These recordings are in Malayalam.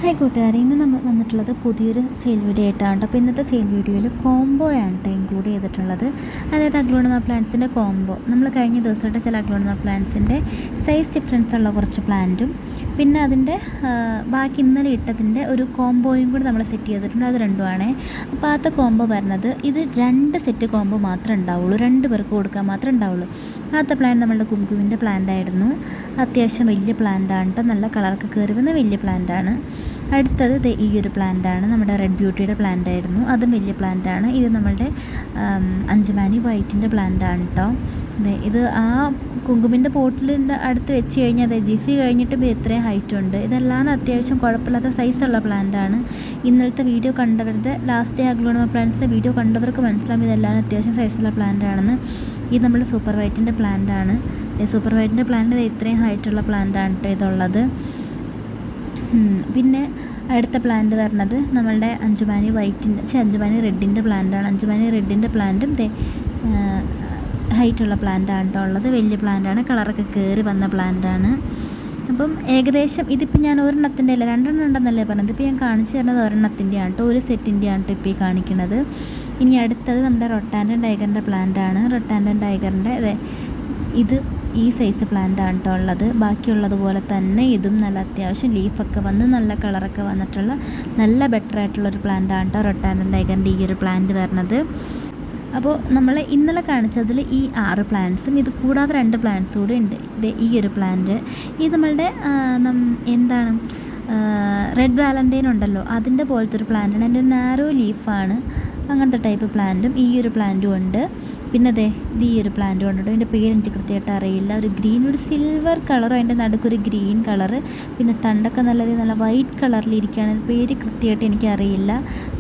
ഹായ് കൂട്ടുകാരെ, ഇന്ന് നമ്മൾ വന്നിട്ടുള്ളത് പുതിയൊരു സെയിൽ വീഡിയോ ആയിട്ടാണ്. അപ്പോൾ ഇന്നത്തെ സെയിൽ വീഡിയോയിൽ കോംബോയാണ് ഇൻക്ലൂഡ് ചെയ്തിട്ടുള്ളത്. അതായത് അഗ്ലോണിമ പ്ലാന്റ്സിൻ്റെ കോംബോ. നമ്മൾ കഴിഞ്ഞ ദിവസമായിട്ട് ചില അഗ്ലോണിമ പ്ലാന്റ്സിൻ്റെ സൈസ് ഡിഫറൻസ് ഉള്ള കുറച്ച് പ്ലാന്റും പിന്നെ അതിൻ്റെ ബാക്കി ഇന്നലെ ഇട്ടതിൻ്റെ ഒരു കോംബോയും കൂടി നമ്മൾ സെറ്റ് ചെയ്തിട്ടുണ്ട്. അത് രണ്ടുമാണ്. അപ്പോൾ ആദ്യത്തെ കോംബോ വരുന്നത് ഇത് 2 സെറ്റ് കോംബോ മാത്രമേ ഉണ്ടാവുള്ളൂ, 2 പേർക്ക് കൊടുക്കാൻ മാത്രമേ ഉണ്ടാവുള്ളൂ. ആദ്യത്തെ പ്ലാന്റ് നമ്മളുടെ കുങ്കുവിൻ്റെ പ്ലാന്റ് ആയിരുന്നു. അത്യാവശ്യം വലിയ പ്ലാന്റാണ് കേട്ടോ, നല്ല കളറൊക്കെ കയറി വന്ന വലിയ പ്ലാന്റാണ്. അടുത്തത് ഈ ഒരു പ്ലാന്റാണ്, നമ്മുടെ റെഡ് ബ്യൂട്ടിയുടെ പ്ലാന്റ് ആയിരുന്നു. അതും വലിയ പ്ലാന്റാണ്. ഇത് നമ്മളുടെ അഞ്ചുമാനി വൈറ്റിൻ്റെ പ്ലാന്റാണ് കേട്ടോ. ഇത് ആ കുങ്കുമിൻ്റെ പോട്ടിലിൻ്റെ അടുത്ത് വെച്ച് കഴിഞ്ഞാൽ അതെ ജിഫി കഴിഞ്ഞിട്ട് ഇത് ഇത്രയും ഹൈറ്റ് ഉണ്ട്. ഇതെല്ലാം അത്യാവശ്യം കുഴപ്പമില്ലാത്ത സൈസുള്ള പ്ലാന്റാണ്. ഇന്നലത്തെ വീഡിയോ കണ്ടവരുടെ ലാസ്റ്റ് ഡേ അഗ്ലോണിമ പ്ലാന്റ്സിൻ്റെ വീഡിയോ കണ്ടവർക്ക് മനസ്സിലാവും ഇതെല്ലാം അത്യാവശ്യം സൈസുള്ള പ്ലാന്റാണെന്ന്. ഇത് നമ്മുടെ സൂപ്പർ വൈറ്റിൻ്റെ പ്ലാന്റാണ്. സൂപ്പർ വൈറ്റിൻ്റെ പ്ലാന്റ് ഇത്രയും ഹൈറ്റുള്ള പ്ലാന്റാണ് കേട്ടോ ഇതുള്ളത്. പിന്നെ അടുത്ത പ്ലാന്റ് വരുന്നത് നമ്മളുടെ അഞ്ചുമാനി അഞ്ചുമാനി റെഡിൻ്റെ പ്ലാന്റാണ്. അഞ്ചുമാനി റെഡിൻ്റെ പ്ലാന്റും ഹൈറ്റുള്ള പ്ലാന്റാണ് കേട്ടോ ഉള്ളത്. വലിയ പ്ലാന്റാണ്, കളറൊക്കെ കയറി വന്ന പ്ലാന്റാണ്. അപ്പം ഏകദേശം ഇതിപ്പോൾ ഞാൻ ഒരെണ്ണത്തിൻ്റെ അല്ല 2 എണ്ണം ഉണ്ടെന്നല്ലേ പറഞ്ഞത്. ഇപ്പോൾ ഞാൻ കാണിച്ചു തരുന്നത് ഒരെണ്ണത്തിൻ്റെയാണ് കേട്ടോ, ഒരു സെറ്റിൻ്റെയാണ് കേട്ടോ ഇപ്പോൾ ഈ കാണിക്കുന്നത്. ഇനി അടുത്തത് നമ്മുടെ റൊട്ടാൻഡൻ ടൈഗറിൻ്റെ പ്ലാന്റാണ്. റൊട്ടാൻഡൻ ടൈഗറിൻ്റെ ഇത് ഈ സൈസ് പ്ലാന്റാണ് കേട്ടോ ഉള്ളത്. ബാക്കിയുള്ളതുപോലെ തന്നെ ഇതും നല്ല അത്യാവശ്യം ലീഫൊക്കെ വന്ന് നല്ല കളറൊക്കെ വന്നിട്ടുള്ള നല്ല ബെറ്റർ ആയിട്ടുള്ളൊരു പ്ലാന്റാണ് കേട്ടോ റൊട്ടാൻഡൻ ടൈഗറിൻ്റെ ഈ ഒരു പ്ലാന്റ് വരുന്നത്. അപ്പോൾ നമ്മൾ ഇന്നലെ കാണിച്ചതിൽ ഈ 6 പ്ലാന്റ്സും ഇത് കൂടാതെ 2 പ്ലാന്റ്സ് കൂടി ഉണ്ട്. ഈ ഒരു പ്ലാന്റ് ഇത് നമ്മളുടെ എന്താണ് റെഡ് വാലൻറ്റൈൻ ഉണ്ടല്ലോ അതിൻ്റെ പോലത്തെ ഒരു പ്ലാന്റാണ്. അതിൻ്റെ നാരോ ലീഫാണ്, അങ്ങനത്തെ ടൈപ്പ് പ്ലാന്റും ഈ ഒരു പ്ലാന്റും ഉണ്ട്. പിന്നെ ഈ ഒരു പ്ലാന്റും ഉണ്ട്. അതിൻ്റെ പേര് എനിക്ക് കൃത്യമായിട്ട് അറിയില്ല. ഒരു ഗ്രീൻ, ഒരു സിൽവർ കളറും അതിൻ്റെ നടുക്കൊരു ഗ്രീൻ കളറ്, പിന്നെ തണ്ടൊക്കെ നല്ല വൈറ്റ് കളറിലിരിക്കുകയാണ്. പേര് കൃത്യമായിട്ട് എനിക്കറിയില്ല.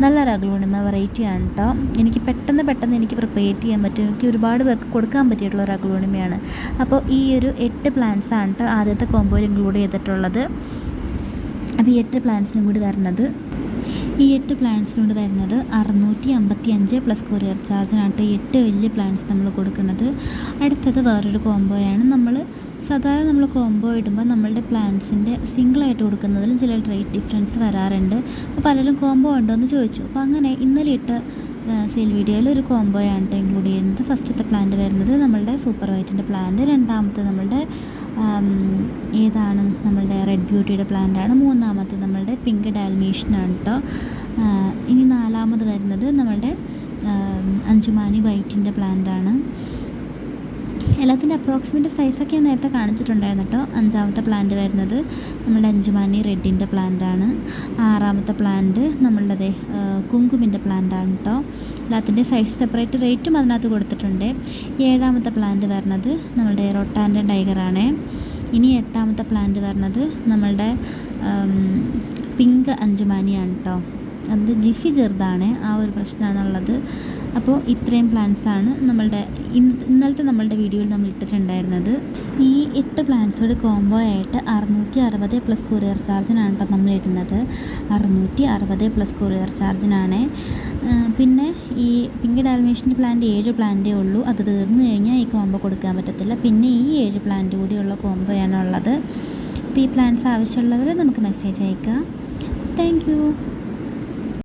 നല്ലൊരു അഗ്ലോണിമ വെറൈറ്റിയാണ് കേട്ടോ. എനിക്ക് പെട്ടെന്ന് എനിക്ക് പ്രിപ്പയർ ചെയ്യാൻ പറ്റും. എനിക്ക് ഒരുപാട് പേർക്ക് കൊടുക്കാൻ പറ്റിയിട്ടുള്ള ഒരു അഗ്ലോണിമയാണ്. അപ്പോൾ ഈ ഒരു 8 പ്ലാന്റ്സാണ് കേട്ടോ ആദ്യത്തെ കോംബോയിൽ ഇൻക്ലൂഡ് ചെയ്തിട്ടുള്ളത്. അപ്പോൾ ഈ 8 പ്ലാന്റ്സിനും കൂടി വരുന്നത് 655 പ്ലസ് കൊറിയർ ചാർജിനായിട്ട് 8 വലിയ പ്ലാന്റ്സ് നമ്മൾ കൊടുക്കുന്നത്. അടുത്തത് വേറൊരു കോംബോയാണ്. സാധാരണ നമ്മൾ കോംബോ ഇടുമ്പോൾ നമ്മളുടെ പ്ലാന്റ്സിൻ്റെ സിംഗിളായിട്ട് കൊടുക്കുന്നതിലും ചില റേറ്റ് ഡിഫറൻസ് വരാറുണ്ട്. അപ്പോൾ പലരും കോംബോ ഉണ്ടോ എന്ന് ചോദിച്ചു. അപ്പോൾ അങ്ങനെ ഇന്നലെ ഇട്ട സെയിൽ വീഡിയോയിൽ ഒരു കോംബോയാണ് കേട്ടോ ഇൻക്ലൂഡ് ചെയ്യുന്നത്. ഫസ്റ്റത്തെ പ്ലാന്റ് വരുന്നത് നമ്മളുടെ സൂപ്പർ വൈറ്റിൻ്റെ പ്ലാന്റ്, രണ്ടാമത്തെ നമ്മളുടെ നമ്മളുടെ റെഡ് ബ്യൂട്ടിയുടെ പ്ലാന്റാണ്, മൂന്നാമത്തെ നമ്മളുടെ പിങ്ക് ഡാൽമേഷ്യനാണ് കേട്ടോ. ഇനി നാലാമത് വരുന്നത് നമ്മളുടെ അഞ്ചുമാനി വൈറ്റിൻ്റെ പ്ലാന്റാണ്. എല്ലാത്തിൻ്റെ അപ്രോക്സിമേറ്റ് സൈസൊക്കെ ഞാൻ നേരത്തെ കാണിച്ചിട്ടുണ്ടായിരുന്നു കേട്ടോ. 5ാമത്തെ പ്ലാന്റ് വരുന്നത് നമ്മളുടെ അഞ്ചുമാനി റെഡിൻ്റെ പ്ലാന്റാണ്. 6ാമത്തെ പ്ലാന്റ് നമ്മളുടെ കുങ്കുമിൻ്റെ പ്ലാന്റാണ് കേട്ടോ. എല്ലാത്തിൻ്റെ സൈസ് സെപ്പറേറ്റ് റേറ്റും അതിനകത്ത് കൊടുത്തിട്ടുണ്ട്. 7ാമത്തെ പ്ലാന്റ് വരുന്നത് നമ്മളുടെ റൊട്ടാൻഡൻ ടൈഗറാണ്. ഇനി 8ാമത്തെ പ്ലാന്റ് വരുന്നത് നമ്മളുടെ പിങ്ക് അഞ്ചുമാനിയാണ് കേട്ടോ. അതിൻ്റെ ജിഫി ചെറുതാണ്, ആ ഒരു പ്രശ്നമാണുള്ളത്. അപ്പോൾ ഇത്രയും പ്ലാന്റ്സാണ് ഇന്നലത്തെ നമ്മളുടെ വീഡിയോയിൽ നമ്മൾ ഇട്ടിട്ടുണ്ടായിരുന്നത്. ഈ 8 പ്ലാന്റ്സോട് കോംബോ ആയിട്ട് 660 പ്ലസ് കൊറിയർ ചാർജിനാണ് കേട്ടോ നമ്മൾ ഇടുന്നത്. 660 പ്ലസ് കൊറിയർ ചാർജിനാണ്. പിന്നെ ഈ പിങ്ക് ഡാൽമേഷ്യൻ്റെ പ്ലാന്റ് 7 പ്ലാന്റേ ഉള്ളൂ. അത് തീർന്നു കഴിഞ്ഞാൽ ഈ കോംബോ കൊടുക്കാൻ പറ്റത്തില്ല. പിന്നെ ഈ 7 പ്ലാന്റ് കൂടിയുള്ള കോംബോയാണ് ഉള്ളത്. അപ്പോൾ ഈ പ്ലാന്റ്സ് ആവശ്യമുള്ളവർ നമുക്ക് മെസ്സേജ് അയക്കാം. Thank you.